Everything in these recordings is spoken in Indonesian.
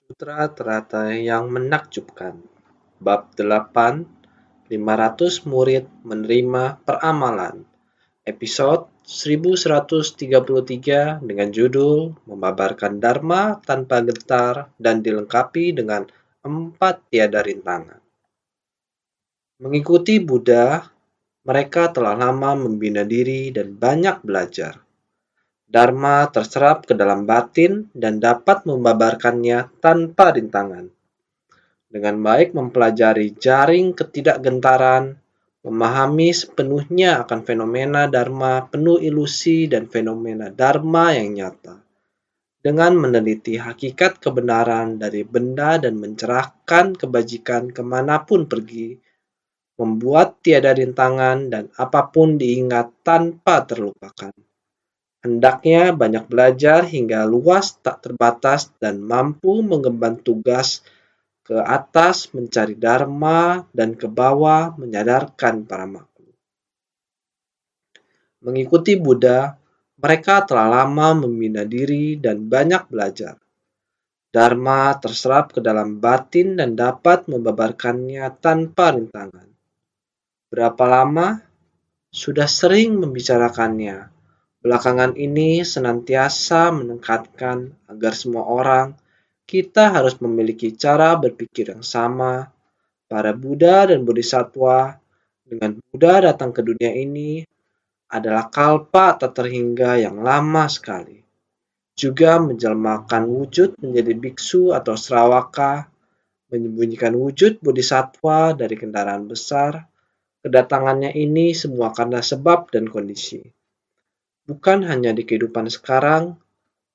Putra teratai yang menakjubkan. Bab 8, 500 murid menerima peramalan. Episode 1133 dengan judul Membabarkan Dharma tanpa gentar dan dilengkapi dengan 4 tiada rintangan. Mengikuti Buddha, mereka telah lama membina diri dan banyak belajar. Dharma terserap ke dalam batin dan dapat membabarkannya tanpa rintangan. Dengan baik mempelajari jaring ketidakgentaran, memahami sepenuhnya akan fenomena dharma penuh ilusi dan fenomena dharma yang nyata. Dengan meneliti hakikat kebenaran dari benda dan mencerahkan kebajikan kemanapun pergi, membuat tiada rintangan dan apapun diingat tanpa terlupakan. Hendaknya banyak belajar hingga luas tak terbatas dan mampu mengemban tugas ke atas mencari dharma dan ke bawah menyadarkan para makhluk. Mengikuti Buddha, mereka telah lama membina diri dan banyak belajar. Dharma terserap ke dalam batin dan dapat membabarkannya tanpa rintangan. Berapa lama? Sudah sering membicarakannya. Belakangan ini senantiasa menekankan agar semua orang kita harus memiliki cara berpikir yang sama. Para Buddha dan Bodhisattva dengan Buddha datang ke dunia ini adalah kalpa tak terhingga yang lama sekali. Juga menjelmakan wujud menjadi biksu atau srawaka, menyembunyikan wujud Bodhisattva dari kendaraan besar. Kedatangannya ini semua karena sebab dan kondisi. Bukan hanya di kehidupan sekarang,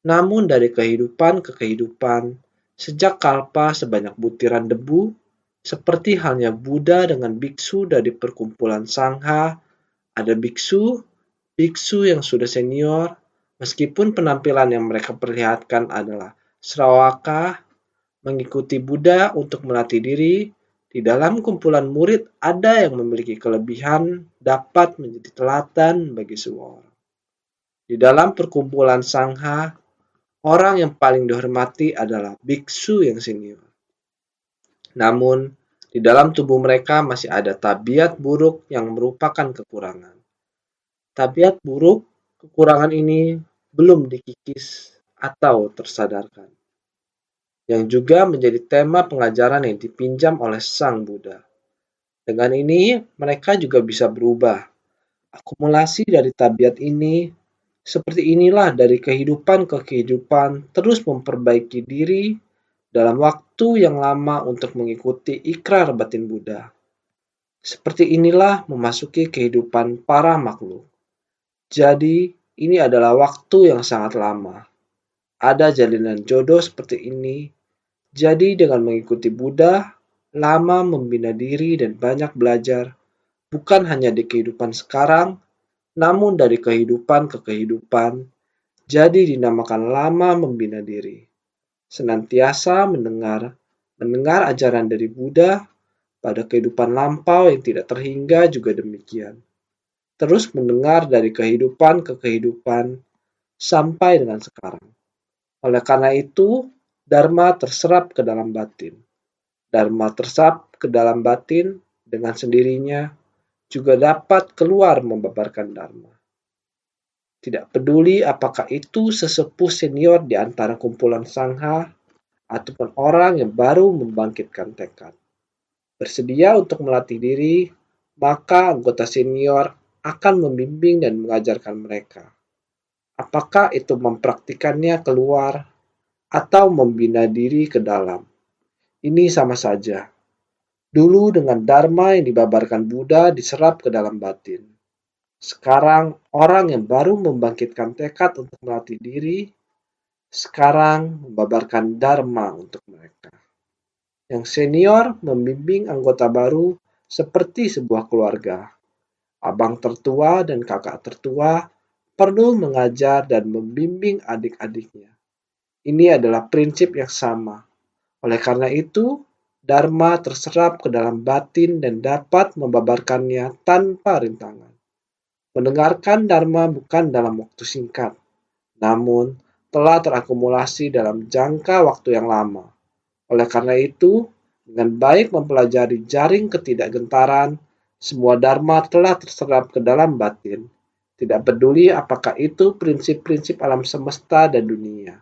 namun dari kehidupan ke kehidupan, sejak kalpa sebanyak butiran debu, seperti halnya Buddha dengan biksu dari perkumpulan Sangha, ada biksu yang sudah senior, meskipun penampilan yang mereka perlihatkan adalah Srawaka, mengikuti Buddha untuk melatih diri. Di dalam kumpulan murid ada yang memiliki kelebihan dapat menjadi teladan bagi semua orang. Di dalam perkumpulan Sangha, orang yang paling dihormati adalah biksu yang senior. Namun, di dalam tubuh mereka masih ada tabiat buruk yang merupakan kekurangan. Tabiat buruk, kekurangan ini belum dikikis atau tersadarkan. Yang juga menjadi tema pengajaran yang dipinjam oleh Sang Buddha. Dengan ini, mereka juga bisa berubah. Akumulasi dari tabiat ini, seperti inilah dari kehidupan ke kehidupan, terus memperbaiki diri dalam waktu yang lama untuk mengikuti ikrar batin Buddha. Seperti inilah memasuki kehidupan para makhluk. Jadi, ini adalah waktu yang sangat lama. Ada jalinan jodoh seperti ini. Jadi, dengan mengikuti Buddha, lama membina diri dan banyak belajar, bukan hanya di kehidupan sekarang, namun dari kehidupan ke kehidupan. Jadi dinamakan lama membina diri. Senantiasa mendengar ajaran dari Buddha. Pada kehidupan lampau yang tidak terhingga juga demikian. Terus mendengar dari kehidupan ke kehidupan sampai dengan sekarang. Oleh karena itu, Dharma terserap ke dalam batin. Dharma terserap ke dalam batin dengan sendirinya juga dapat keluar membabarkan Dharma. Tidak peduli apakah itu sesepuh senior di antara kumpulan Sangha ataupun orang yang baru membangkitkan tekad. Bersedia untuk melatih diri, maka anggota senior akan membimbing dan mengajarkan mereka. Apakah itu mempraktikannya keluar atau membina diri ke dalam. Ini sama saja. Dulu dengan Dharma yang dibabarkan Buddha diserap ke dalam batin. Sekarang orang yang baru membangkitkan tekad untuk melatih diri, sekarang membabarkan Dharma untuk mereka. Yang senior membimbing anggota baru seperti sebuah keluarga. Abang tertua dan kakak tertua perlu mengajar dan membimbing adik-adiknya. Ini adalah prinsip yang sama. Oleh karena itu, Dharma terserap ke dalam batin dan dapat membabarkannya tanpa rintangan. Mendengarkan Dharma bukan dalam waktu singkat, namun telah terakumulasi dalam jangka waktu yang lama. Oleh karena itu, dengan baik mempelajari jaring ketidakgentaran, semua dharma telah terserap ke dalam batin. Tidak peduli apakah itu prinsip-prinsip alam semesta dan dunia,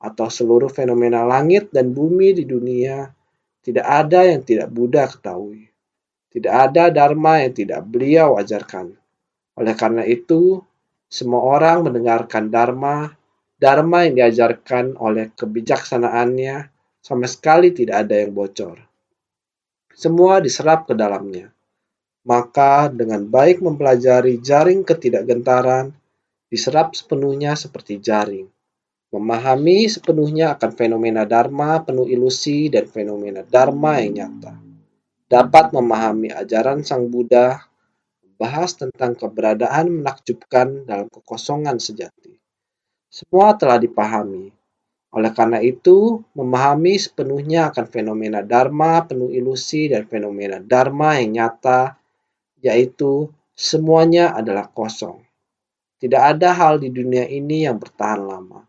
atau seluruh fenomena langit dan bumi di dunia, tidak ada yang tidak Buddha ketahui. Tidak ada dharma yang tidak beliau ajarkan. Oleh karena itu, semua orang mendengarkan dharma yang diajarkan oleh kebijaksanaannya, sama sekali tidak ada yang bocor. Semua diserap ke dalamnya. Maka dengan baik mempelajari jaring ketidakgentaran, diserap sepenuhnya seperti jaring. Memahami sepenuhnya akan fenomena dharma penuh ilusi dan fenomena dharma yang nyata. Dapat memahami ajaran Sang Buddha, membahas tentang keberadaan menakjubkan dalam kekosongan sejati. Semua telah dipahami. Oleh karena itu, memahami sepenuhnya akan fenomena dharma penuh ilusi dan fenomena dharma yang nyata, yaitu semuanya adalah kosong. Tidak ada hal di dunia ini yang bertahan lama.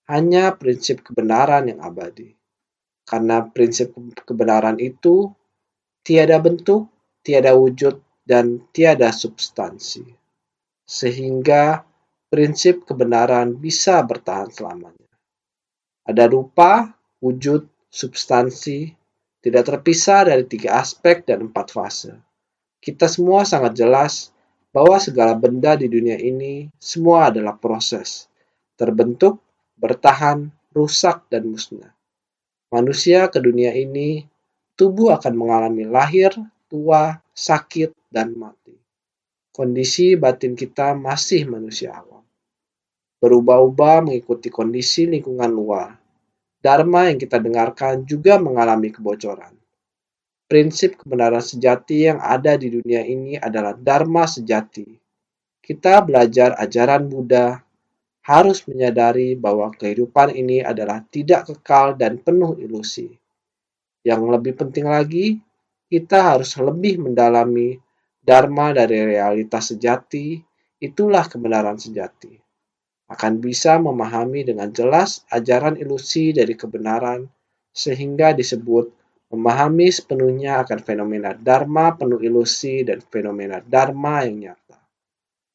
Hanya prinsip kebenaran yang abadi. Karena prinsip kebenaran itu tiada bentuk, tiada wujud, dan tiada substansi. Sehingga prinsip kebenaran bisa bertahan selamanya. Ada rupa, wujud, substansi, tidak terpisah dari 3 aspek dan 4 fase. Kita semua sangat jelas bahwa segala benda di dunia ini semua adalah proses, terbentuk, bertahan, rusak, dan musnah. Manusia ke dunia ini, tubuh akan mengalami lahir, tua, sakit, dan mati. Kondisi batin kita masih manusia awam. Berubah-ubah mengikuti kondisi lingkungan luar. Dharma yang kita dengarkan juga mengalami kebocoran. Prinsip kebenaran sejati yang ada di dunia ini adalah dharma sejati. Kita belajar ajaran Buddha, harus menyadari bahwa kehidupan ini adalah tidak kekal dan penuh ilusi. Yang lebih penting lagi, kita harus lebih mendalami dharma dari realitas sejati, itulah kebenaran sejati. Akan bisa memahami dengan jelas ajaran ilusi dari kebenaran, sehingga disebut memahami sepenuhnya akan fenomena dharma penuh ilusi dan fenomena dharma yang nyata.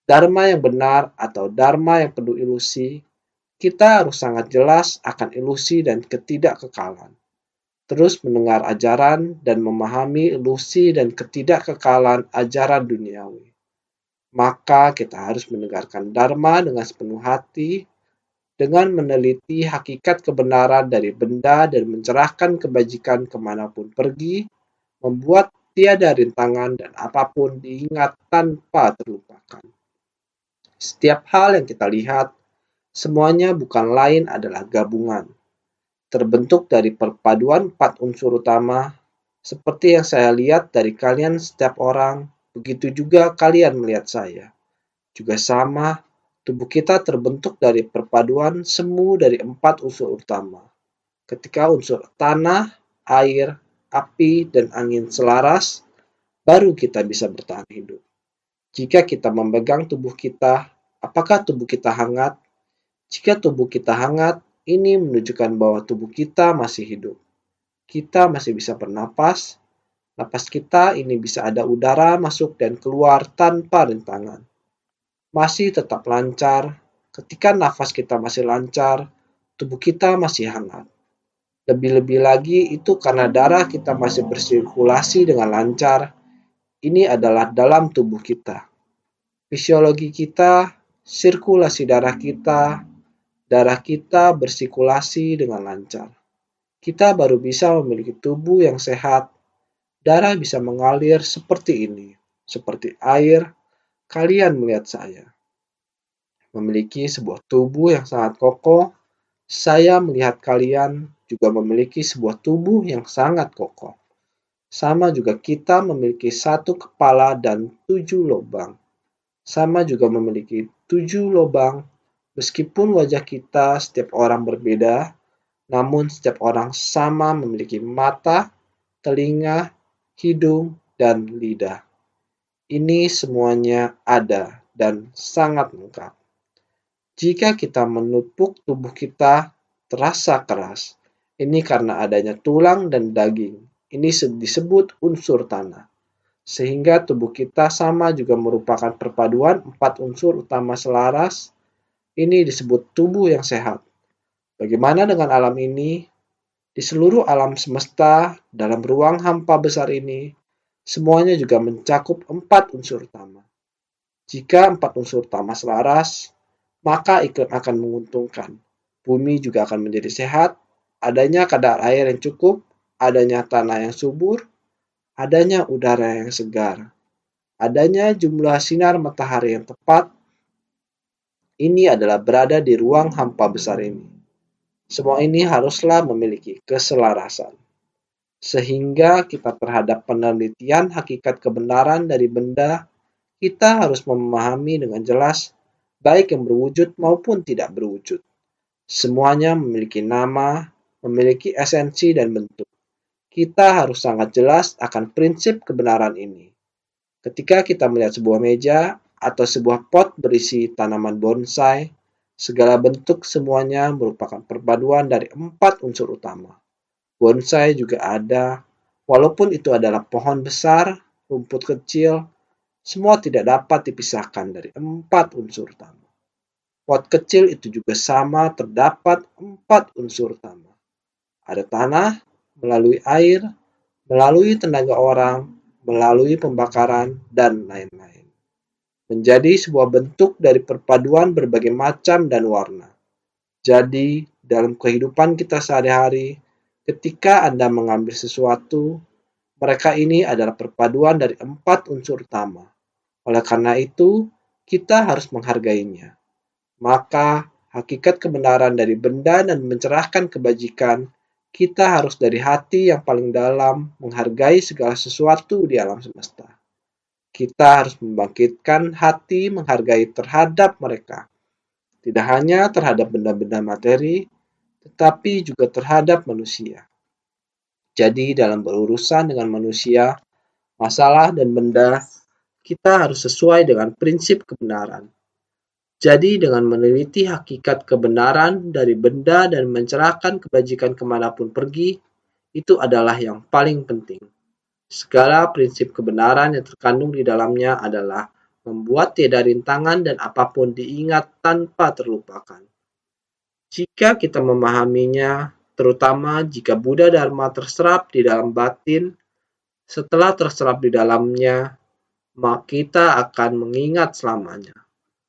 Dharma yang benar atau dharma yang penuh ilusi, kita harus sangat jelas akan ilusi dan ketidakkekalan. Terus mendengar ajaran dan memahami ilusi dan ketidakkekalan ajaran duniawi. Maka kita harus mendengarkan dharma dengan sepenuh hati, dengan meneliti hakikat kebenaran dari benda dan mencerahkan kebajikan kemanapun pergi, membuat tiada rintangan dan apapun diingat tanpa terlupakan. Setiap hal yang kita lihat, semuanya bukan lain adalah gabungan, terbentuk dari perpaduan 4 unsur utama, seperti yang saya lihat dari kalian setiap orang, begitu juga kalian melihat saya. Juga sama, tubuh kita terbentuk dari perpaduan semu dari 4 unsur utama. Ketika unsur tanah, air, api, dan angin selaras, baru kita bisa bertahan hidup. Jika kita memegang tubuh kita, apakah tubuh kita hangat? Jika tubuh kita hangat, ini menunjukkan bahwa tubuh kita masih hidup. Kita masih bisa bernapas. Napas kita ini bisa ada udara masuk dan keluar tanpa rintangan. Masih tetap lancar. Ketika nafas kita masih lancar, tubuh kita masih hangat. Lebih-lebih lagi itu karena darah kita masih bersirkulasi dengan lancar. Ini adalah dalam tubuh kita. Fisiologi kita, sirkulasi darah kita bersirkulasi dengan lancar. Kita baru bisa memiliki tubuh yang sehat. Darah bisa mengalir seperti ini, seperti air. Kalian melihat saya memiliki sebuah tubuh yang sangat kokoh. Saya melihat kalian juga memiliki sebuah tubuh yang sangat kokoh. Sama juga kita memiliki 1 kepala dan 7 lubang. Sama juga memiliki 7 lubang. Meskipun wajah kita setiap orang berbeda, namun setiap orang sama memiliki mata, telinga, hidung, dan lidah. Ini semuanya ada dan sangat lengkap. Jika kita menupuk tubuh kita terasa keras, Ini karena adanya tulang dan daging. Ini disebut unsur tanah. Sehingga tubuh kita sama juga merupakan perpaduan 4 unsur utama selaras. Ini disebut tubuh yang sehat. Bagaimana dengan alam ini? Di seluruh alam semesta, dalam ruang hampa besar ini, semuanya juga mencakup 4 unsur utama. Jika 4 unsur utama selaras, maka iklim akan menguntungkan. Bumi juga akan menjadi sehat, adanya kadar air yang cukup, adanya tanah yang subur, adanya udara yang segar, adanya jumlah sinar matahari yang tepat. Ini adalah berada di ruang hampa besar ini. Semua ini haruslah memiliki keselarasan. Sehingga kita terhadap penelitian hakikat kebenaran dari benda, kita harus memahami dengan jelas, baik yang berwujud maupun tidak berwujud. Semuanya memiliki nama, memiliki esensi dan bentuk. Kita harus sangat jelas akan prinsip kebenaran ini. Ketika kita melihat sebuah meja atau sebuah pot berisi tanaman bonsai, segala bentuk semuanya merupakan perpaduan dari 4 unsur utama. Bonsai juga ada, walaupun itu adalah pohon besar, rumput kecil, semua tidak dapat dipisahkan dari 4 unsur utama. Pot kecil itu juga sama terdapat 4 unsur utama. Ada tanah, melalui air, melalui tenaga orang, melalui pembakaran, dan lain-lain. Menjadi sebuah bentuk dari perpaduan berbagai macam dan warna. Jadi, dalam kehidupan kita sehari-hari, ketika Anda mengambil sesuatu, mereka ini adalah perpaduan dari 4 unsur utama. Oleh karena itu, kita harus menghargainya. Maka, hakikat kebenaran dari benda dan mencerahkan kebajikan, kita harus dari hati yang paling dalam menghargai segala sesuatu di alam semesta. Kita harus membangkitkan hati menghargai terhadap mereka. Tidak hanya terhadap benda-benda materi, tetapi juga terhadap manusia. Jadi dalam berurusan dengan manusia, masalah dan benda, kita harus sesuai dengan prinsip kebenaran. Jadi dengan meneliti hakikat kebenaran dari benda dan mencerahkan kebajikan kemanapun pergi, itu adalah yang paling penting. Segala prinsip kebenaran yang terkandung di dalamnya adalah membuat tiada rintangan dan apapun diingat tanpa terlupakan. Jika kita memahaminya, terutama jika Buddha Dharma terserap di dalam batin, setelah terserap di dalamnya, maka kita akan mengingat selamanya.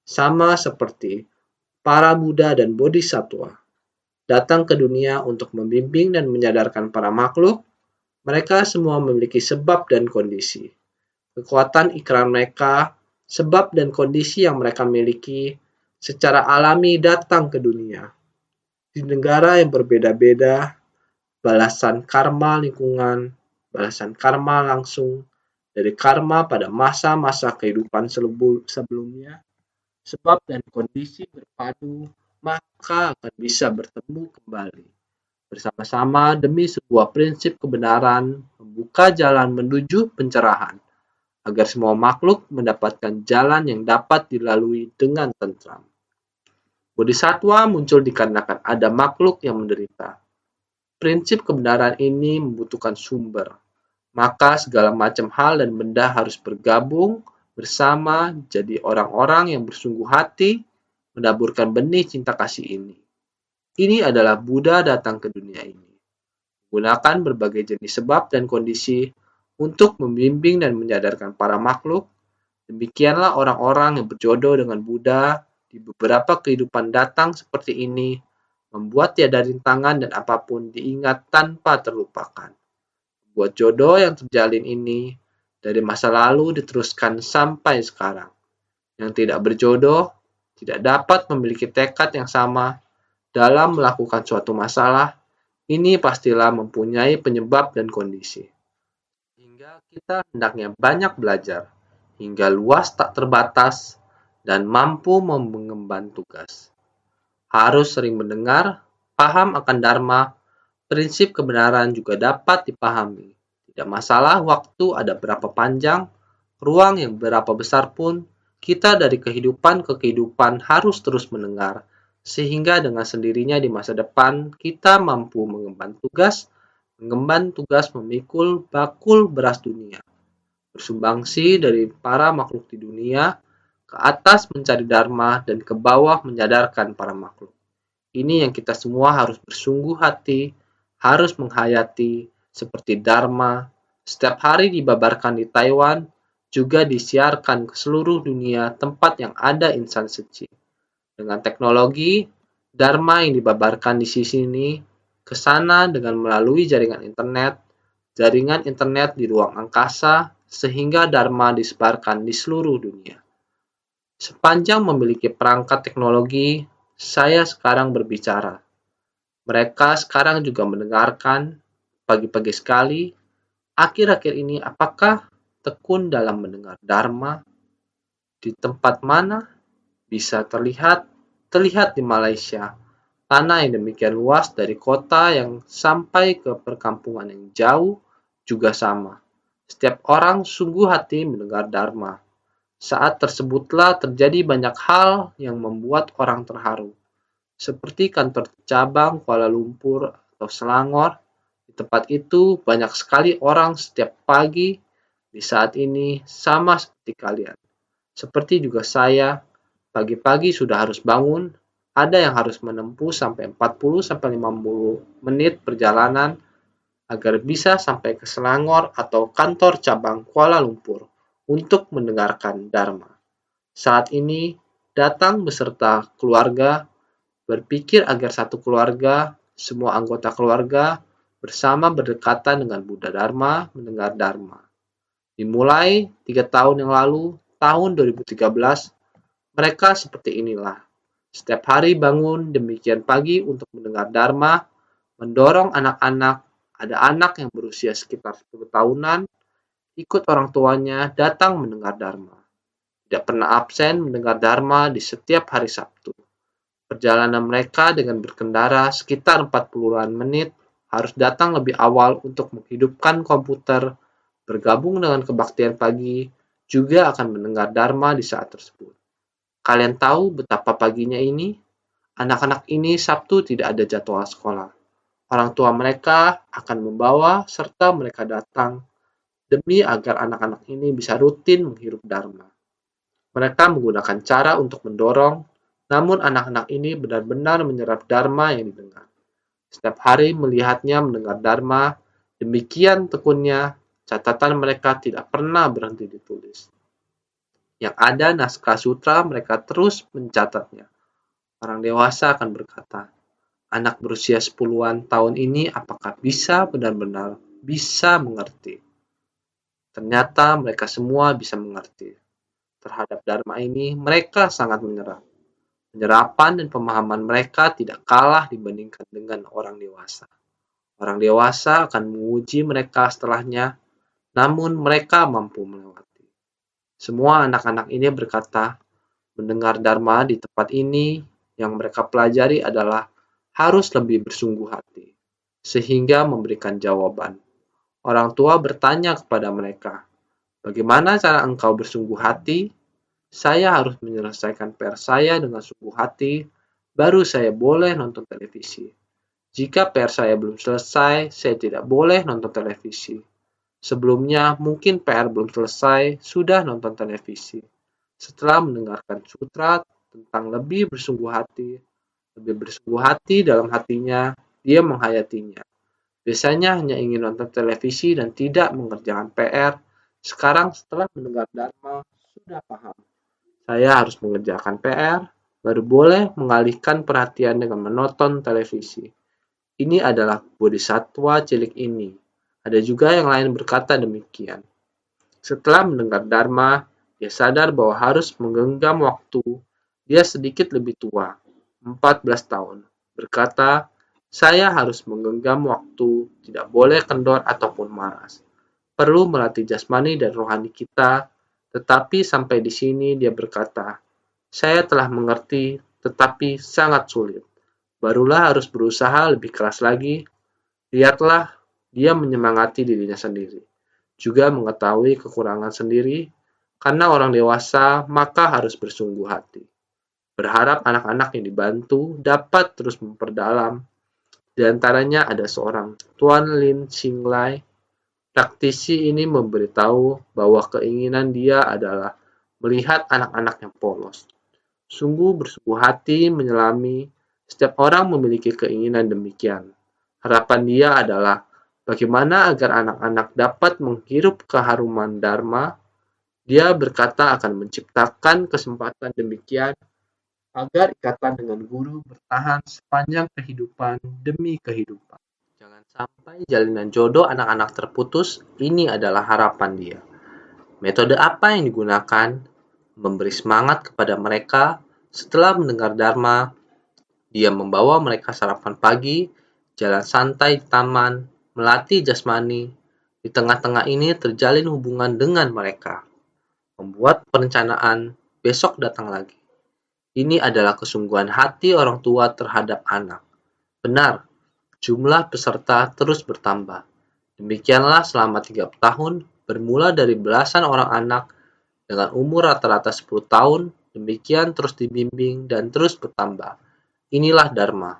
Sama seperti para Buddha dan Bodhisattva datang ke dunia untuk membimbing dan menyadarkan para makhluk, mereka semua memiliki sebab dan kondisi. Kekuatan ikrar mereka, sebab dan kondisi yang mereka miliki, secara alami datang ke dunia. Di negara yang berbeda-beda, balasan karma lingkungan, balasan karma langsung, dari karma pada masa-masa kehidupan sebelumnya, sebab dan kondisi berpadu, maka akan bisa bertemu kembali bersama-sama demi sebuah prinsip kebenaran, membuka jalan menuju pencerahan, agar semua makhluk mendapatkan jalan yang dapat dilalui dengan tentram. Bodhisattva muncul dikarenakan ada makhluk yang menderita. Prinsip kebenaran ini membutuhkan sumber, maka segala macam hal dan benda harus bergabung bersama jadi orang-orang yang bersungguh hati menaburkan benih cinta kasih ini. Ini adalah Buddha datang ke dunia ini, menggunakan berbagai jenis sebab dan kondisi untuk membimbing dan menyadarkan para makhluk. Demikianlah orang-orang yang berjodoh dengan Buddha di beberapa kehidupan datang seperti ini, membuat tiada rintangan dan apapun diingat tanpa terlupakan. Buat jodoh yang terjalin ini dari masa lalu diteruskan sampai sekarang. Yang tidak berjodoh tidak dapat memiliki tekad yang sama dalam melakukan suatu masalah. Ini pastilah mempunyai penyebab dan kondisi. Hingga kita hendaknya banyak belajar, hingga luas tak terbatas, dan mampu mengemban tugas. Harus sering mendengar, paham akan Dharma, prinsip kebenaran juga dapat dipahami. Tidak masalah waktu ada berapa panjang, ruang yang berapa besar pun, kita dari kehidupan ke kehidupan harus terus mendengar, sehingga dengan sendirinya di masa depan kita mampu mengemban tugas memikul bakul beras dunia, bersumbangsi dari para makhluk di dunia, ke atas mencari dharma dan ke bawah menyadarkan para makhluk. Ini yang kita semua harus bersungguh hati, harus menghayati seperti dharma. Setiap hari dibabarkan di Taiwan, juga disiarkan ke seluruh dunia tempat yang ada insan suci. Dengan teknologi, dharma yang dibabarkan di sini ke sana dengan melalui jaringan internet di ruang angkasa, sehingga dharma disebarkan di seluruh dunia. Sepanjang memiliki perangkat teknologi, saya sekarang berbicara. Mereka sekarang juga mendengarkan. Pagi-pagi sekali, akhir-akhir ini apakah tekun dalam mendengar dharma? Di tempat mana? Bisa terlihat di Malaysia. Tanah yang demikian luas dari kota yang sampai ke perkampungan yang jauh juga sama. Setiap orang sungguh hati mendengar dharma. Saat tersebutlah terjadi banyak hal yang membuat orang terharu. Seperti kantor cabang Kuala Lumpur atau Selangor. Di tempat itu banyak sekali orang setiap pagi di saat ini sama seperti kalian. Seperti juga saya, pagi-pagi sudah harus bangun, ada yang harus menempuh sampai 40-50 menit perjalanan agar bisa sampai ke Selangor atau kantor cabang Kuala Lumpur untuk mendengarkan Dharma. Saat ini datang beserta keluarga, berpikir agar satu keluarga, semua anggota keluarga, bersama berdekatan dengan Buddha Dharma, mendengar Dharma. Dimulai 3 tahun yang lalu, tahun 2013, mereka seperti inilah. Setiap hari bangun demikian pagi untuk mendengar Dharma, mendorong anak-anak, ada anak yang berusia sekitar 10 tahunan, ikut orang tuanya datang mendengar Dharma. Tidak pernah absen mendengar Dharma di setiap hari Sabtu. Perjalanan mereka dengan berkendara sekitar 40-an menit harus datang lebih awal untuk menghidupkan komputer, bergabung dengan kebaktian pagi, juga akan mendengar Dharma di saat tersebut. Kalian tahu betapa paginya ini? Anak-anak ini Sabtu tidak ada jadwal sekolah. Orang tua mereka akan membawa serta mereka datang demi agar anak-anak ini bisa rutin menghirup Dharma. Mereka menggunakan cara untuk mendorong, namun anak-anak ini benar-benar menyerap Dharma yang didengar. Setiap hari melihatnya mendengar Dharma, demikian tekunnya, catatan mereka tidak pernah berhenti ditulis. Yang ada naskah sutra mereka terus mencatatnya. Orang dewasa akan berkata, anak berusia 10-an tahun ini apakah bisa benar-benar bisa mengerti? Ternyata mereka semua bisa mengerti. Terhadap Dharma ini mereka sangat menyerap. Penyerapan dan pemahaman mereka tidak kalah dibandingkan dengan orang dewasa. Orang dewasa akan menguji mereka setelahnya, namun mereka mampu melewati. Semua anak-anak ini berkata, mendengar Dharma di tempat ini yang mereka pelajari adalah harus lebih bersungguh hati, sehingga memberikan jawaban. Orang tua bertanya kepada mereka, bagaimana cara engkau bersungguh hati? Saya harus menyelesaikan PR saya dengan sungguh hati, baru saya boleh nonton televisi. Jika PR saya belum selesai, saya tidak boleh nonton televisi. Sebelumnya, mungkin PR belum selesai, sudah nonton televisi. Setelah mendengarkan sutra tentang lebih bersungguh hati dalam hatinya, dia menghayatinya. Biasanya hanya ingin nonton televisi dan tidak mengerjakan PR. Sekarang setelah mendengar Dharma, sudah paham. Saya harus mengerjakan PR, baru boleh mengalihkan perhatian dengan menonton televisi. Ini adalah bodhisattva cilik ini. Ada juga yang lain berkata demikian. Setelah mendengar Dharma, dia sadar bahwa harus menggenggam waktu. Dia sedikit lebih tua, 14 tahun. Berkata, saya harus menggenggam waktu, tidak boleh kendor ataupun malas. Perlu melatih jasmani dan rohani kita, tetapi sampai di sini dia berkata, saya telah mengerti, tetapi sangat sulit. Barulah harus berusaha lebih keras lagi. Lihatlah, dia menyemangati dirinya sendiri. Juga mengetahui kekurangan sendiri, karena orang dewasa maka harus bersungguh hati. berharap anak-anak yang dibantu dapat terus memperdalam. Di antaranya ada seorang Tuan Lin Xinglai. Praktisi ini memberitahu bahwa keinginan dia adalah melihat anak-anak yang polos. Sungguh bersungguh hati menyelami, setiap orang memiliki keinginan demikian. Harapan dia adalah bagaimana agar anak-anak dapat menghirup keharuman Dharma. Dia berkata akan menciptakan kesempatan demikian agar ikatan dengan guru bertahan sepanjang kehidupan demi kehidupan. Jangan sampai jalinan jodoh anak-anak terputus, ini adalah harapan dia. Metode apa yang digunakan? Memberi semangat kepada mereka setelah mendengar Dharma. Dia membawa mereka sarapan pagi, jalan santai di taman, melatih jasmani. Di tengah-tengah ini terjalin hubungan dengan mereka. Membuat perencanaan, besok datang lagi. Ini adalah kesungguhan hati orang tua terhadap anak. Benar, jumlah peserta terus bertambah. Demikianlah selama 3 tahun, bermula dari belasan orang anak dengan umur rata-rata 10 tahun, demikian terus dibimbing dan terus bertambah. Inilah Dharma.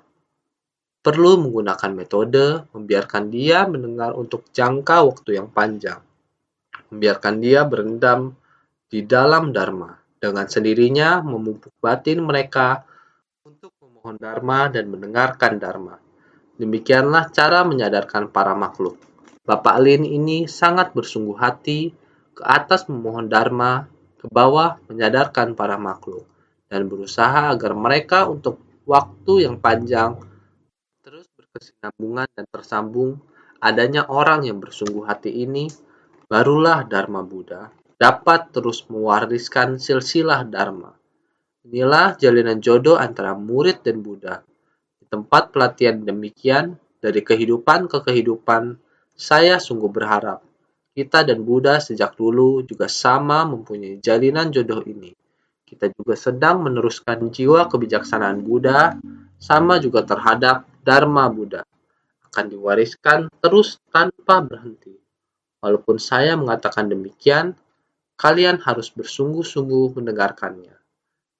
Perlu menggunakan metode, membiarkan dia mendengar untuk jangka waktu yang panjang. Membiarkan dia berendam di dalam Dharma. Dengan sendirinya memupuk batin mereka untuk memohon Dharma dan mendengarkan Dharma. Demikianlah cara menyadarkan para makhluk. Bapak Lin ini sangat bersungguh hati ke atas memohon Dharma, ke bawah menyadarkan para makhluk, dan berusaha agar mereka untuk waktu yang panjang terus berkesinambungan dan tersambung. Adanya orang yang bersungguh hati ini, barulah Dharma Buddha dapat terus mewariskan silsilah Dharma. Inilah jalinan jodoh antara murid dan Buddha. Di tempat pelatihan demikian, dari kehidupan ke kehidupan, saya sungguh berharap kita dan Buddha sejak dulu juga sama mempunyai jalinan jodoh ini. Kita juga sedang meneruskan jiwa kebijaksanaan Buddha, sama juga terhadap Dharma Buddha. Akan diwariskan terus tanpa berhenti. Walaupun saya mengatakan demikian, kalian harus bersungguh-sungguh mendengarkannya.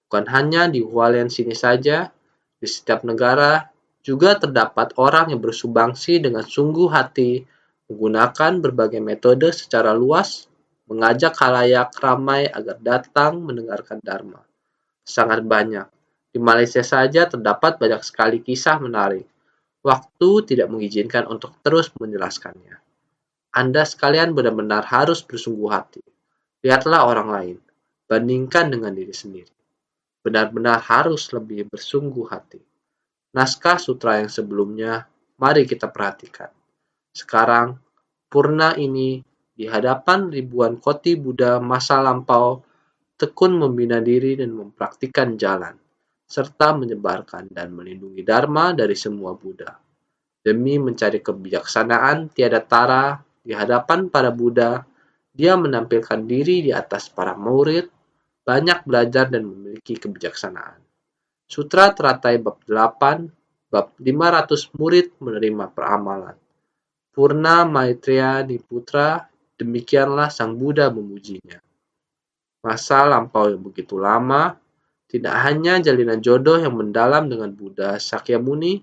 Bukan hanya di Hualien sini saja, di setiap negara juga terdapat orang yang bersumbangsi dengan sungguh hati, menggunakan berbagai metode secara luas, mengajak khalayak ramai agar datang mendengarkan Dharma. Sangat banyak. Di Malaysia saja terdapat banyak sekali kisah menarik. Waktu tidak mengizinkan untuk terus menjelaskannya. Anda sekalian benar-benar harus bersungguh hati. Lihatlah orang lain, bandingkan dengan diri sendiri. Benar-benar harus lebih bersungguh hati. Naskah sutra yang sebelumnya, mari kita perhatikan. Sekarang, purna ini di hadapan ribuan koti Buddha masa lampau tekun membina diri dan mempraktikkan jalan, serta menyebarkan dan melindungi Dharma dari semua Buddha. Demi mencari kebijaksanaan tiada tara di hadapan para Buddha, dia menampilkan diri di atas para murid, banyak belajar dan memiliki kebijaksanaan. Sutra Teratai bab 8, bab 500 murid menerima peramalan. Purna Maitreya Niputra, demikianlah Sang Buddha memujinya. Masa lampau yang begitu lama, tidak hanya jalinan jodoh yang mendalam dengan Buddha Sakyamuni,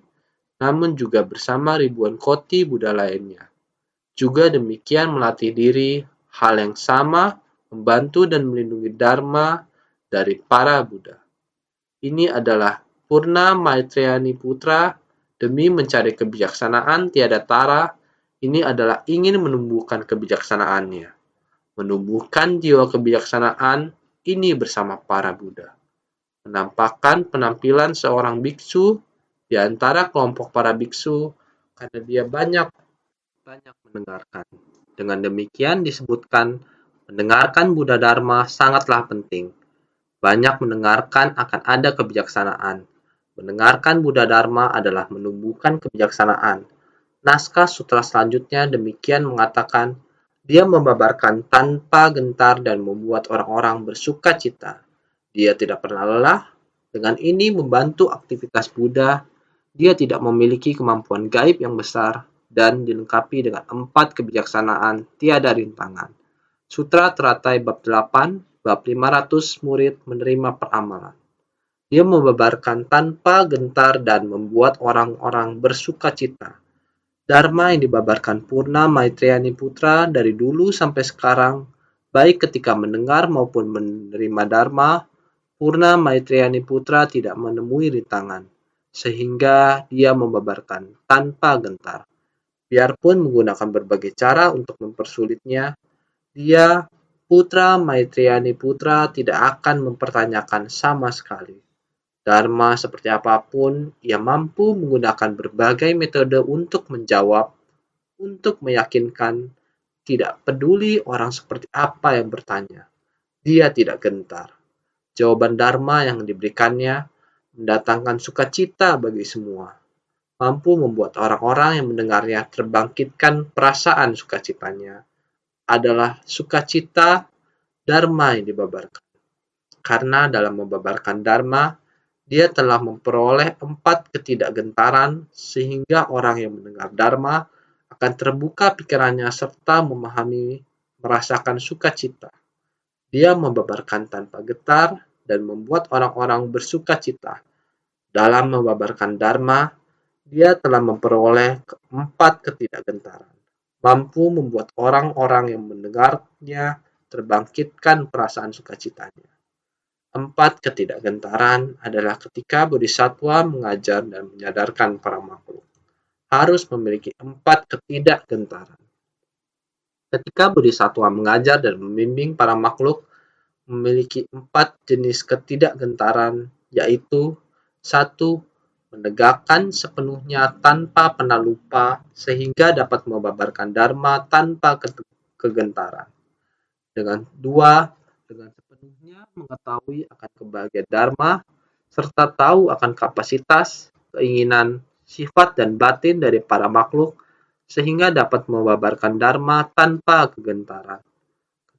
namun juga bersama ribuan koti Buddha lainnya. Juga demikian melatih diri, hal yang sama, membantu dan melindungi Dharma dari para Buddha. Ini adalah Purna Maitreya Niputra demi mencari kebijaksanaan tiada tara. Ini adalah ingin menumbuhkan kebijaksanaannya. Menumbuhkan jiwa kebijaksanaan ini bersama para Buddha. Menampakkan penampilan seorang biksu di antara kelompok para biksu karena dia banyak mendengarkan. Dengan demikian disebutkan mendengarkan Buddha Dharma sangatlah penting. Banyak mendengarkan akan ada kebijaksanaan. Mendengarkan Buddha Dharma adalah menumbuhkan kebijaksanaan. Naskah sutra selanjutnya demikian mengatakan, dia membabarkan tanpa gentar dan membuat orang-orang bersuka cita. Dia tidak pernah lelah. Dengan ini membantu aktivitas Buddha. Dia tidak memiliki kemampuan gaib yang besar dan dilengkapi dengan 4 kebijaksanaan tiada rintangan. Sutra Teratai bab 8, bab 500 murid menerima peramalan. Dia membabarkan tanpa gentar dan membuat orang-orang bersukacita. Dharma yang dibabarkan Purna Maitreyani Putra dari dulu sampai sekarang, baik ketika mendengar maupun menerima Dharma, Purna Maitreyani Putra tidak menemui rintangan, sehingga dia membabarkan tanpa gentar. Biarpun menggunakan berbagai cara untuk mempersulitnya, dia, Putra Maitreyani Putra, tidak akan mempertanyakan sama sekali. Dharma seperti apapun, ia mampu menggunakan berbagai metode untuk menjawab, untuk meyakinkan, tidak peduli orang seperti apa yang bertanya. Dia tidak gentar. Jawaban Dharma yang diberikannya mendatangkan sukacita bagi semua, mampu membuat orang-orang yang mendengarnya terbangkitkan perasaan sukacitanya. Adalah sukacita Dharma yang dibabarkan. Karena dalam membabarkan Dharma, dia telah memperoleh 4 ketidakgentaran sehingga orang yang mendengar Dharma akan terbuka pikirannya serta memahami, merasakan sukacita. Dia membabarkan tanpa getar dan membuat orang-orang bersukacita. Dalam membabarkan Dharma, dia telah memperoleh 4 ketidakgentaran, mampu membuat orang-orang yang mendengarnya terbangkitkan perasaan sukacitanya. 4 ketidakgentaran adalah ketika bodhisattva mengajar dan menyadarkan para makhluk, harus memiliki 4 ketidakgentaran. Ketika bodhisattva mengajar dan membimbing para makhluk, memiliki 4 jenis ketidakgentaran, yaitu 1. Menegakkan sepenuhnya tanpa pernah lupa sehingga dapat membabarkan Dharma tanpa kegentaran. Dengan 2. Dengan sepenuhnya mengetahui akan kebahagiaan Dharma serta tahu akan kapasitas, keinginan, sifat dan batin dari para makhluk sehingga dapat membabarkan Dharma tanpa kegentaran.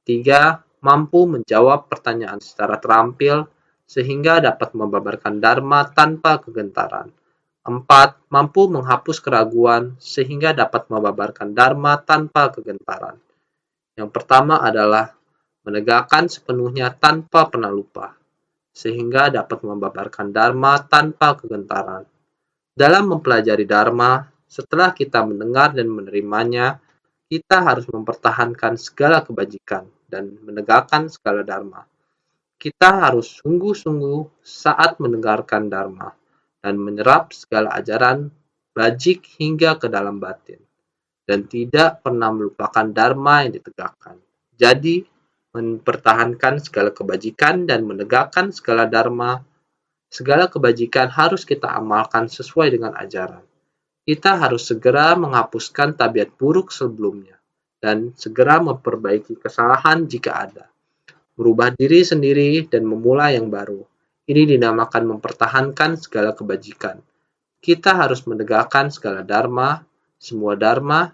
3. Mampu menjawab pertanyaan secara terampil sehingga dapat membabarkan Dharma tanpa kegentaran. 4. Mampu menghapus keraguan sehingga dapat membabarkan Dharma tanpa kegentaran. Yang pertama adalah menegakkan sepenuhnya tanpa pernah lupa, sehingga dapat membabarkan Dharma tanpa kegentaran. Dalam mempelajari Dharma, setelah kita mendengar dan menerimanya, kita harus mempertahankan segala kebajikan dan menegakkan segala Dharma. Kita harus sungguh-sungguh saat mendengarkan Dharma dan menyerap segala ajaran bajik hingga ke dalam batin, dan tidak pernah melupakan Dharma yang ditegakkan. Jadi, mempertahankan segala kebajikan dan menegakkan segala Dharma, segala kebajikan harus kita amalkan sesuai dengan ajaran. Kita harus segera menghapuskan tabiat buruk sebelumnya dan segera memperbaiki kesalahan jika ada. Merubah diri sendiri dan memulai yang baru. Ini dinamakan mempertahankan segala kebajikan. Kita harus menegakkan segala Dharma, semua Dharma,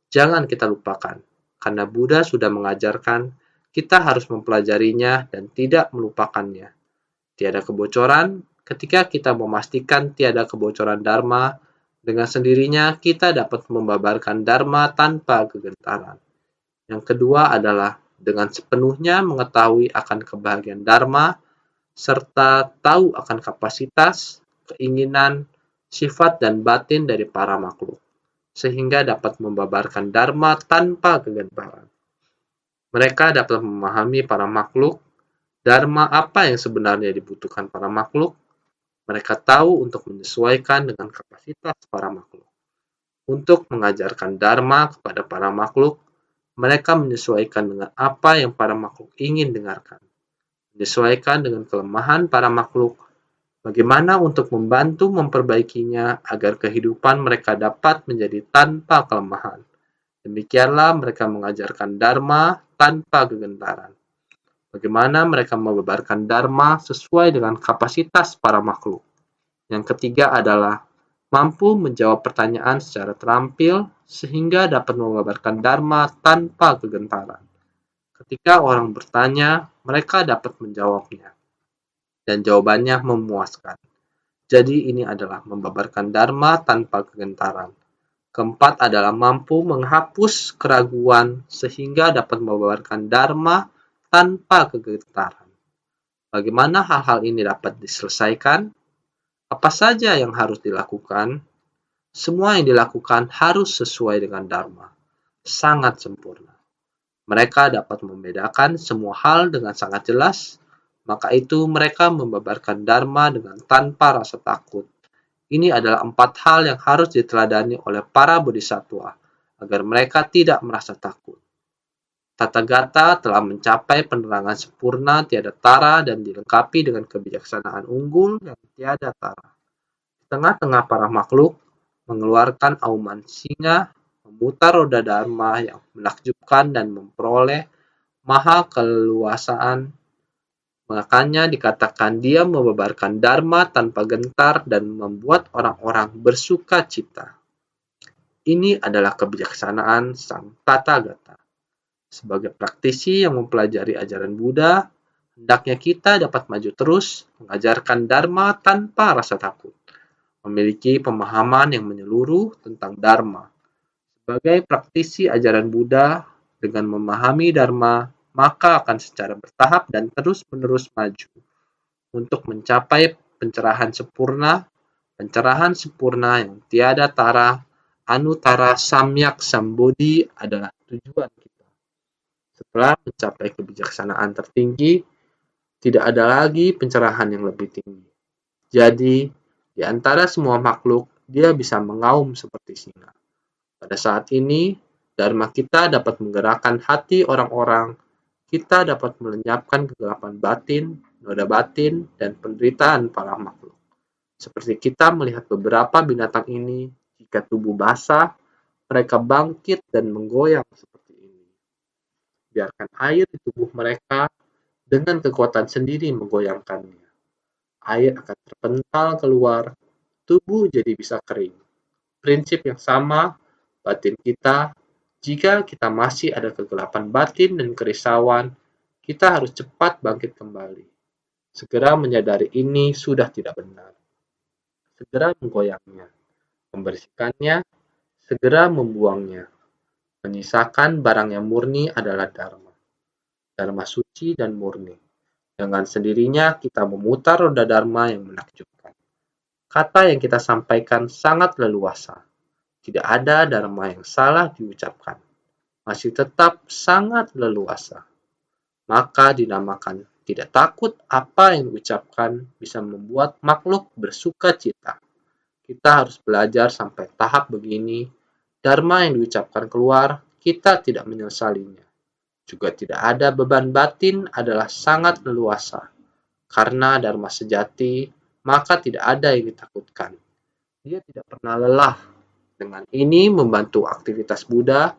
jangan kita lupakan. Karena Buddha sudah mengajarkan, kita harus mempelajarinya dan tidak melupakannya. Tiada kebocoran, ketika kita memastikan tiada kebocoran Dharma, dengan sendirinya kita dapat membabarkan Dharma tanpa kegentaran. Yang kedua adalah dengan sepenuhnya mengetahui akan kebahagiaan Dharma, serta tahu akan kapasitas, keinginan, sifat dan batin dari para makhluk, sehingga dapat membabarkan Dharma tanpa kegentaran. Mereka dapat memahami para makhluk, Dharma apa yang sebenarnya dibutuhkan para makhluk. Mereka tahu untuk menyesuaikan dengan kapasitas para makhluk. Untuk mengajarkan Dharma kepada para makhluk, mereka menyesuaikan dengan apa yang para makhluk ingin dengarkan. Menyesuaikan dengan kelemahan para makhluk, bagaimana untuk membantu memperbaikinya agar kehidupan mereka dapat menjadi tanpa kelemahan. Demikianlah mereka mengajarkan Dharma tanpa kegentaran. Bagaimana mereka membabarkan Dharma sesuai dengan kapasitas para makhluk. Yang ketiga adalah mampu menjawab pertanyaan secara terampil sehingga dapat membabarkan Dharma tanpa kegentaran. Ketika orang bertanya, mereka dapat menjawabnya, dan jawabannya memuaskan. Jadi ini adalah membabarkan Dharma tanpa kegentaran. Keempat adalah mampu menghapus keraguan sehingga dapat membabarkan Dharma tanpa kegentaran. Bagaimana hal-hal ini dapat diselesaikan? Apa saja yang harus dilakukan? Semua yang dilakukan harus sesuai dengan Dharma, sangat sempurna. Mereka dapat membedakan semua hal dengan sangat jelas, maka itu mereka membabarkan Dharma dengan tanpa rasa takut. Ini adalah 4 hal yang harus diteladani oleh para bodhisattva, agar mereka tidak merasa takut. Tathagata telah mencapai penerangan sempurna tiada tara dan dilengkapi dengan kebijaksanaan unggul yang tiada tara. Di tengah-tengah para makhluk, mengeluarkan auman singa, memutar roda dharma yang menakjubkan dan memperoleh maha keluasaan. Makanya dikatakan dia membabarkan dharma tanpa gentar dan membuat orang-orang bersuka cita. Ini adalah kebijaksanaan sang Tathagata. Sebagai praktisi yang mempelajari ajaran Buddha, hendaknya kita dapat maju terus mengajarkan Dharma tanpa rasa takut, memiliki pemahaman yang menyeluruh tentang Dharma. Sebagai praktisi ajaran Buddha, dengan memahami Dharma, maka akan secara bertahap dan terus-menerus maju untuk mencapai pencerahan sempurna yang tiada tara, Anuttara Samyak Sambodhi adalah tujuan kita. Setelah mencapai kebijaksanaan tertinggi, tidak ada lagi pencerahan yang lebih tinggi. Jadi, di antara semua makhluk, dia bisa mengaum seperti singa. Pada saat ini, Dharma kita dapat menggerakkan hati orang-orang, kita dapat melenyapkan kegelapan batin, noda batin, dan penderitaan para makhluk. Seperti kita melihat beberapa binatang ini, jika tubuh basah, mereka bangkit dan menggoyang seperti ini. Biarkan air di tubuh mereka dengan kekuatan sendiri menggoyangkannya. Air akan terpental keluar, tubuh jadi bisa kering. Prinsip yang sama, batin kita, jika kita masih ada kegelapan batin dan kerisauan, kita harus cepat bangkit kembali. Segera menyadari ini sudah tidak benar. Segera menggoyangnya, membersihkannya, segera membuangnya. Menyisakan barang yang murni adalah Dharma. Dharma suci dan murni. Dengan sendirinya kita memutar roda Dharma yang menakjubkan. Kata yang kita sampaikan sangat leluasa. Tidak ada Dharma yang salah diucapkan. Masih tetap sangat leluasa. Maka dinamakan tidak takut apa yang diucapkan bisa membuat makhluk bersuka cita. Kita harus belajar sampai tahap begini. Dharma yang diucapkan keluar, kita tidak menyesalinya. Juga tidak ada beban batin adalah sangat leluasa. Karena Dharma sejati, maka tidak ada yang ditakutkan. Dia tidak pernah lelah. Dengan ini membantu aktivitas Buddha,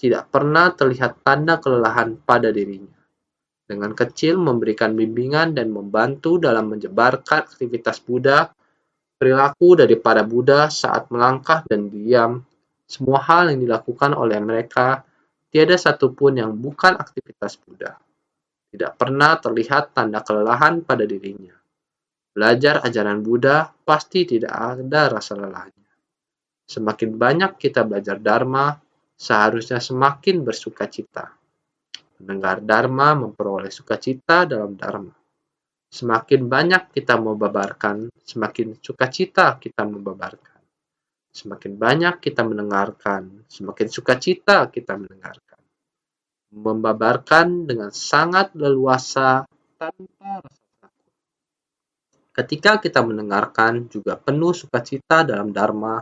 tidak pernah terlihat tanda kelelahan pada dirinya. Dengan kecil memberikan bimbingan dan membantu dalam menyebarkan aktivitas Buddha, perilaku dari para Buddha saat melangkah dan diam, semua hal yang dilakukan oleh mereka, tiada satupun yang bukan aktivitas Buddha. Tidak pernah terlihat tanda kelelahan pada dirinya. Belajar ajaran Buddha pasti tidak ada rasa lelahnya. Semakin banyak kita belajar Dharma, seharusnya semakin bersuka cita. Mendengar Dharma memperoleh sukacita dalam Dharma. Semakin banyak kita membabarkan, semakin sukacita kita membabarkan. Semakin banyak kita mendengarkan, semakin sukacita kita mendengarkan. Membabarkan dengan sangat leluasa tanpa rasa takut. Ketika kita mendengarkan juga penuh sukacita dalam Dharma,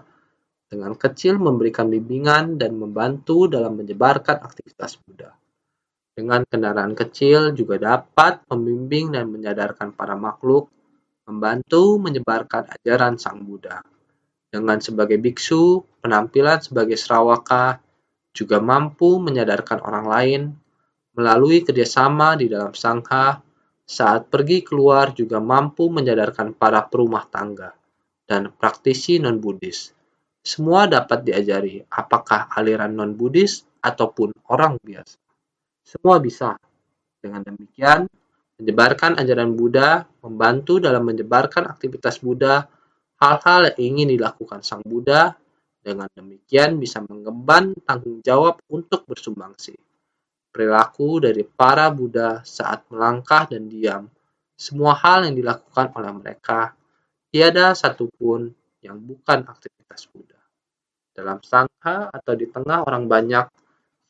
dengan kecil memberikan bimbingan dan membantu dalam menyebarkan aktivitas Buddha. Dengan kendaraan kecil juga dapat membimbing dan menyadarkan para makhluk, membantu menyebarkan ajaran Sang Buddha. Dengan sebagai biksu, penampilan sebagai Sravaka juga mampu menyadarkan orang lain melalui kerjasama di dalam sangha. Saat pergi keluar juga mampu menyadarkan para perumah tangga dan praktisi non-Buddhis. Semua dapat diajari, apakah aliran non-Buddhis ataupun orang biasa. Semua bisa. Dengan demikian, menyebarkan ajaran Buddha, membantu dalam menyebarkan aktivitas Buddha, hal-hal yang ingin dilakukan Sang Buddha, dengan demikian bisa mengemban tanggung jawab untuk bersumbangsi. Perilaku dari para Buddha saat melangkah dan diam Semua hal yang dilakukan oleh mereka, tiada satupun yang bukan aktivitas Buddha. Dalam sangha atau di tengah orang banyak,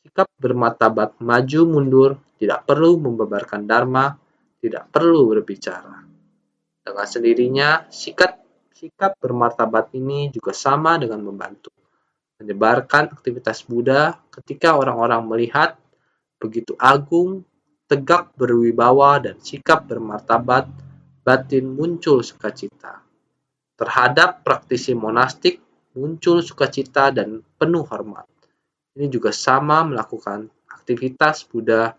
sikap bermartabat maju mundur tidak perlu membeberkan dharma, tidak perlu berbicara. Dengan sendirinya, sikap bermartabat ini juga sama dengan membantu menyebarkan aktivitas Buddha ketika orang-orang melihat begitu agung, tegak berwibawa dan sikap bermartabat, batin muncul sukacita. Terhadap praktisi monastik muncul sukacita dan penuh hormat. Ini juga sama melakukan aktivitas Buddha,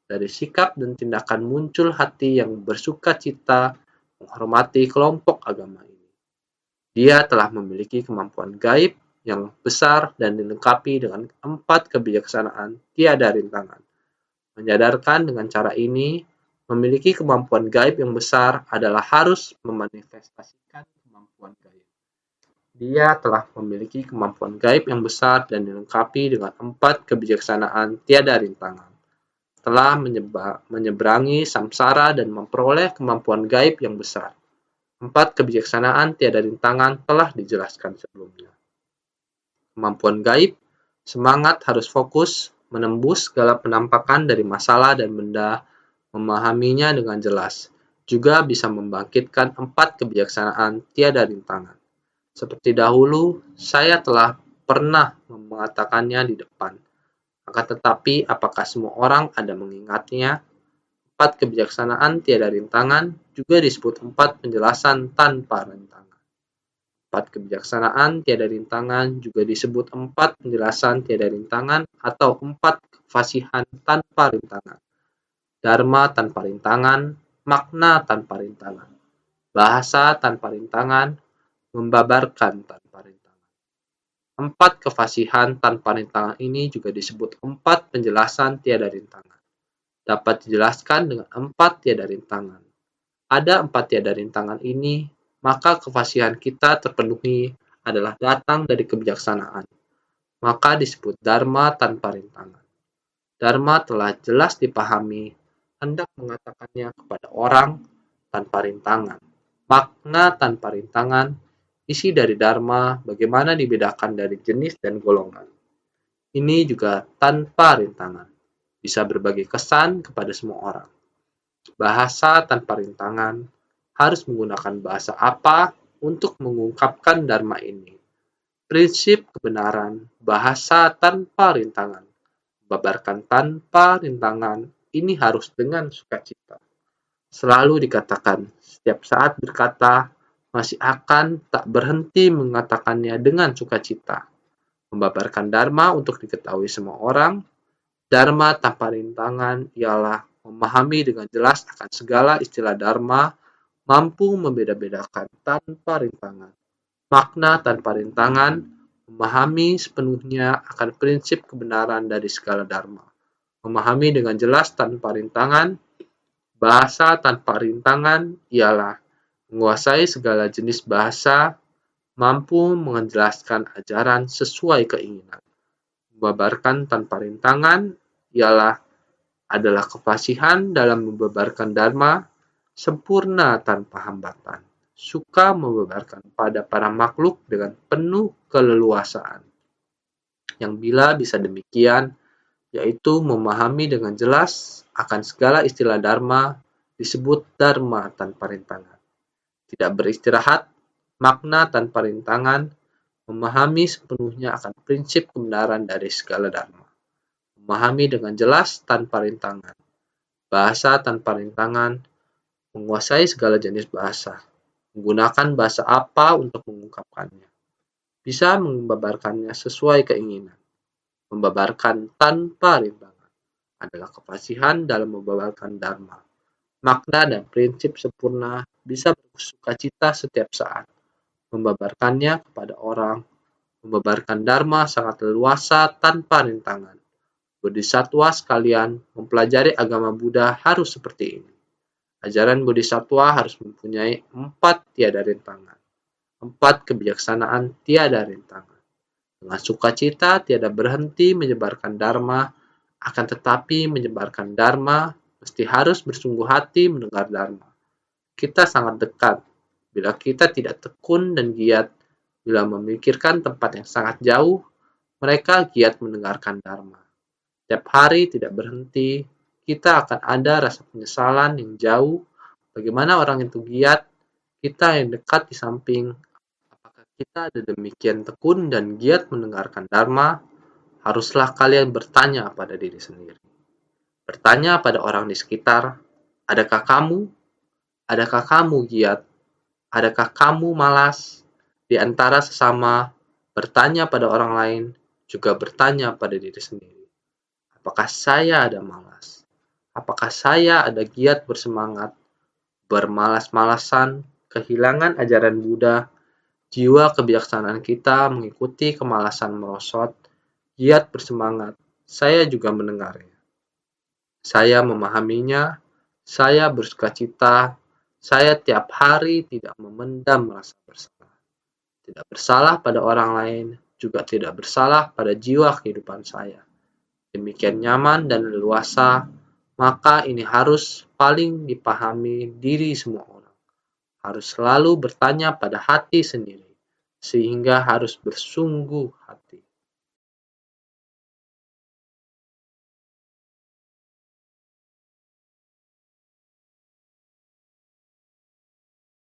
dari sikap dan tindakan muncul hati yang bersukacita menghormati kelompok agama ini. Dia telah memiliki kemampuan gaib yang besar dan dilengkapi dengan 4 kebijaksanaan tiada rintangan. Menyadarkan dengan cara ini, memiliki kemampuan gaib yang besar adalah harus memanifestasikan kemampuan gaib. Dia telah memiliki kemampuan gaib yang besar dan dilengkapi dengan 4 kebijaksanaan tiada rintangan. Telah menyeberangi samsara dan memperoleh kemampuan gaib yang besar. 4 kebijaksanaan tiada rintangan telah dijelaskan sebelumnya. Kemampuan gaib, semangat harus fokus, menembus segala penampakan dari masalah dan benda, memahaminya dengan jelas. Juga bisa membangkitkan 4 kebijaksanaan tiada rintangan. Seperti dahulu, saya telah pernah mengatakannya di depan. Akan tetapi, apakah semua orang ada mengingatnya? 4 kebijaksanaan tiada rintangan juga disebut 4 penjelasan tanpa rintangan. 4 kebijaksanaan tiada rintangan juga disebut 4 penjelasan tiada rintangan atau 4 kefasihan tanpa rintangan. Dharma tanpa rintangan, makna tanpa rintangan, bahasa tanpa rintangan, membabarkan tanpa rintangan. 4 kefasihan tanpa rintangan ini juga disebut 4 penjelasan tiada rintangan. Dapat dijelaskan dengan 4 tiada rintangan. Ada 4 tiada rintangan ini, maka kefasihan kita terpenuhi adalah datang dari kebijaksanaan. Maka disebut dharma tanpa rintangan. Dharma telah jelas dipahami, hendak mengatakannya kepada orang tanpa rintangan. Makna tanpa rintangan, isi dari dharma bagaimana dibedakan dari jenis dan golongan. Ini juga tanpa rintangan, bisa berbagi kesan kepada semua orang. Bahasa tanpa rintangan, harus menggunakan bahasa apa untuk mengungkapkan dharma ini. Prinsip kebenaran, bahasa tanpa rintangan, babarkan tanpa rintangan, ini harus dengan sukacita. Selalu dikatakan, setiap saat berkata, masih akan tak berhenti mengatakannya dengan sukacita. Membabarkan dharma untuk diketahui semua orang. Dharma tanpa rintangan ialah memahami dengan jelas akan segala istilah dharma, mampu membeda-bedakan tanpa rintangan. Makna tanpa rintangan, memahami sepenuhnya akan prinsip kebenaran dari segala dharma. Memahami dengan jelas tanpa rintangan. Bahasa tanpa rintangan ialah menguasai segala jenis bahasa, mampu menjelaskan ajaran sesuai keinginan. Membabarkan tanpa rintangan adalah kefasihan dalam membabarkan dharma, sempurna tanpa hambatan, suka membabarkan pada para makhluk dengan penuh keleluasaan. Yang bila bisa demikian, yaitu memahami dengan jelas akan segala istilah dharma, disebut dharma tanpa rintangan. Tidak beristirahat, makna tanpa rintangan, memahami sepenuhnya akan prinsip kebenaran dari segala dharma. Memahami dengan jelas tanpa rintangan. Bahasa tanpa rintangan, menguasai segala jenis bahasa. Menggunakan bahasa apa untuk mengungkapkannya. Bisa membabarkannya sesuai keinginan. Membabarkan tanpa rintangan adalah kefasihan dalam membabarkan dharma. Makna dan prinsip sempurna bisa bersukacita setiap saat. Membabarkannya kepada orang, membabarkan dharma sangat leluasa tanpa rintangan. Bodhisattva sekalian, mempelajari agama Buddha harus seperti ini. Ajaran Bodhisattva harus mempunyai 4 tiada rintangan. 4 kebijaksanaan tiada rintangan. Dengan sukacita tiada berhenti menyebarkan dharma, akan tetapi menyebarkan dharma mesti harus bersungguh hati mendengar dharma. kita sangat dekat. Bila kita tidak tekun dan giat, bila memikirkan tempat yang sangat jauh, mereka giat mendengarkan Dharma. Tiap hari tidak berhenti, kita akan ada rasa penyesalan yang jauh. Bagaimana orang itu giat, kita yang dekat di samping. Apakah kita ada demikian tekun dan giat mendengarkan Dharma? Haruslah kalian bertanya pada diri sendiri. Bertanya pada orang di sekitar, adakah kamu? Adakah kamu giat? Adakah kamu malas? Di antara sesama, bertanya pada orang lain, juga bertanya pada diri sendiri. Apakah saya ada malas? Apakah saya ada giat bersemangat, bermalas-malasan, kehilangan ajaran Buddha, jiwa kebijaksanaan kita mengikuti kemalasan merosot, giat bersemangat, saya juga mendengarnya. Saya memahaminya, saya bersukacita, saya tiap hari tidak memendam rasa bersalah. Tidak bersalah pada orang lain, juga tidak bersalah pada jiwa kehidupan saya. Demikian nyaman dan leluasa, maka ini harus paling dipahami diri semua orang. Harus selalu bertanya pada hati sendiri, sehingga harus bersungguh hati.